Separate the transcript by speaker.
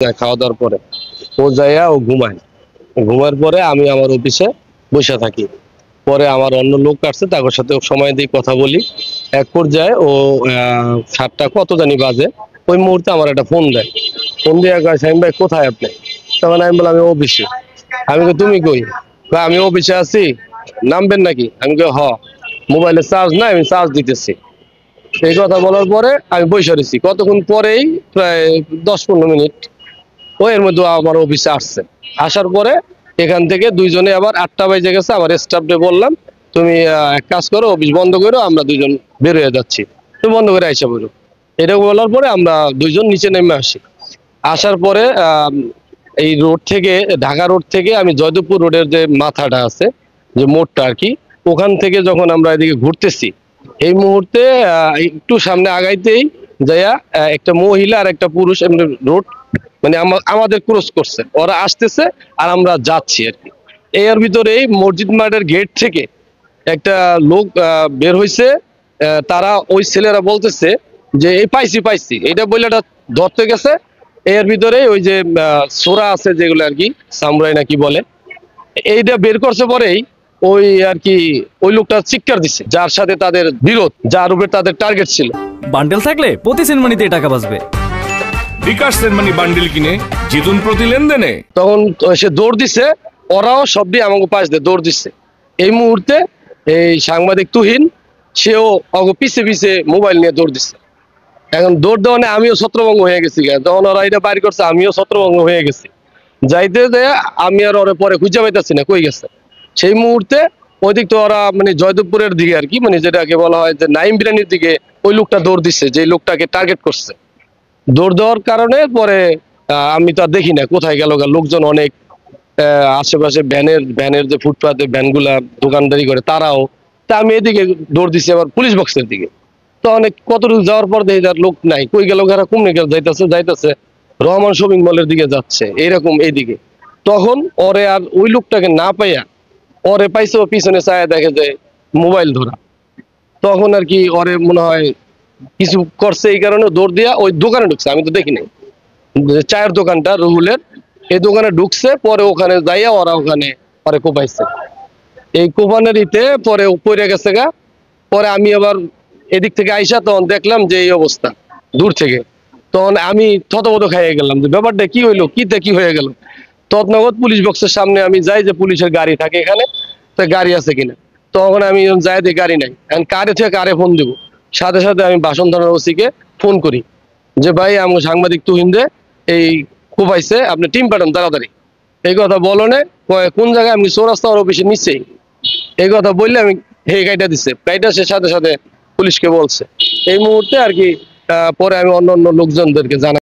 Speaker 1: খাওয়া দাওয়ার পরে ও যাইয়া ও ঘুমায়। ঘুমার পরে আমি আমার অফিসে বসে থাকি। পরে আমার অন্য লোক আসছে, তাদের সাথে সময় দিয়ে কথা বলি। এক পর্যায়ে ও 7টা কত জানি বাজে, ওই মুহূর্তে আমার একটা ফোন দেয়। ফোন দিয়ে কয়, শামীম ভাই কোথায় আপনি? তখন আমি বললাম আমি অফিসে। আমি কই তুমি কই? কয় আমি অফিসে আছি, নামবেন নাকি? আমি কই হ, মোবাইলে চার্জ নাই, আমি চার্জ দিতেছি। এই কথা বলার পরে আমি বসে রয়েছি। কতক্ষণ পরেই প্রায় 10-15 মিনিট ও এর মধ্যে আমার অফিসে আসছে। আসার পরে এখান থেকে দুইজনে আবার 8টা বাজে গেছে, আমার স্টাফকে বললাম তুমি এক কাজ করো, অফিস বন্ধ করো, আমরা দুইজন বের হয়ে যাচ্ছি, তুমি বন্ধ করে আইসা বলো। এটা বলার পরে আমরা দুইজন নিচে নেমে আসি। আসার পরে এই রোড থেকে, ঢাকা রোড থেকে আমি জয়দেবপুর রোডের যে মাথাটা আছে, যে মোড়টা আর কি, ওখান থেকে যখন আমরা এদিকে ঘুরতেছি, এই মুহূর্তে একটু সামনে আগাইতেই যাইয়া একটা মহিলা আর একটা পুরুষ এমনি রোড মানে আমাদের ক্রস করছে, ওরা আসতেছে আর আমরা যাচ্ছি আর কি। এর ভিতরেই মসজিদ মাঠের গেট থেকে একটা লোক বের হইছে। তারা ওই ছেলেরা বলতেছে যে এই পাইছি পাইছি, এটা বইলাটা ধরতে গেছে। এর ভিতরে ওই যে সোরা আছে যেগুলো আর কি, সামুরাই নাকি বলে, এইটা বের করছে। পরেই ওই আর কি ওই লোকটা চিৎকার দিচ্ছে, যার সাথে তাদের বিরোধ, যার উপরে তাদের টার্গেট ছিল।
Speaker 2: বান্ডেল থাকলে প্রতি সেনমানিতে টাকা বাঁচবে।
Speaker 3: বিকাশ সেনমানি বান্ডেল কিনে জিতুন প্রতি লেনদেনে।
Speaker 1: তখন সে দৌড় দিছে, ওরাও সবটি আমাকে পাশ দিয়ে দৌড় দিচ্ছে। এই মুহূর্তে এই সাংবাদিক তুহিন, সেও অগো পিছে পিছে মোবাইল নিয়ে দৌড় দিচ্ছে। এখন দৌড় দেওয়া আমিও ছত্রভঙ্গ হয়ে গেছি। তখন ওরা এটা বাইর করছে, আমিও ছত্রভঙ্গ হয়ে গেছি। যাইতে দেয় আমি আর ওরা পরে খুঁজে পাইতেছি না কই গেছে। সেই মুহূর্তে ওইদিক তো ওরা মানে জয়দেবপুরের দিকে আর কি, মানে যেটাকে বলা হয় যে নাইম বিরানির দিকে, ওই লোকটা দৌড় দিচ্ছে, যে লোকটাকে টার্গেট করছে। দৌড় দেওয়ার কারণে পরে আমি তো আর দেখি না কোথায় গেল। লোকজন অনেক, আশেপাশে ভ্যানের যে ফুটপাতে ভ্যানগুলা দোকানদারি করে তারাও। তা আমি এদিকে দৌড় দিচ্ছি আবার পুলিশ বক্সের দিকে। তো অনেক কতটুকু যাওয়ার পর দেখি তার লোক নাই, কই গেল, কারা কমনে গেল, যাইতেছে রহমান শপিং মলের দিকে যাচ্ছে, এইরকম এইদিকে। তখন ওরে আর ওই লোকটাকে না পাইয়া ওরে পাইছে, ও পিছনে চায়া দেখে যে মোবাইল ধরা। তখন আর কি ওরে মনে হয় কিছু করছে, এই কারণে দৌড় দিয়া ওই দোকানে ঢুকছে। আমি তো দেখি নাই, চায়ের দোকানটা রুহুলের, এই দোকানে ঢুকছে। পরে ওখানে যাইয়া ওরা ওখানে পরে কোপাইছে। এই কোপানের ইতে পরে পড়ে গেছে গা। পরে আমি আবার এদিক থেকে আইসা তখন দেখলাম যে এই অবস্থা দূর থেকে। তখন আমি থতমত খাইয়ে গেলাম যে ব্যাপারটা কি হইলো, কি হয়ে গেল। তৎনগত পুলিশ বক্সের সামনে আমি যাই যে পুলিশের গাড়ি থাকে এখানে, তো গাড়ি আছে কিনা। তখন আমি যাই যে গাড়ি নাই, এখন কারে থেকে কারে ফোন দিব। সাথে সাথে আমি বাসন থানার ওসিকে ফোন করি যে ভাই আমার সাংবাদিক তুহিন রে এই কোপাইছে, আপনি টিম পাঠান তাড়াতাড়ি। এই কথা বলনে কোন জায়গায়, আমি চৌরাস্তা অফিসের নিচেই। এই কথা বললে আমি গাড়িটা দিচ্ছে, গাড়িটা সে সাথে সাথে পুলিশকে বলছে। এই মুহূর্তে আর কি পরে আমি অন্য লোকজনদেরকে জানাই।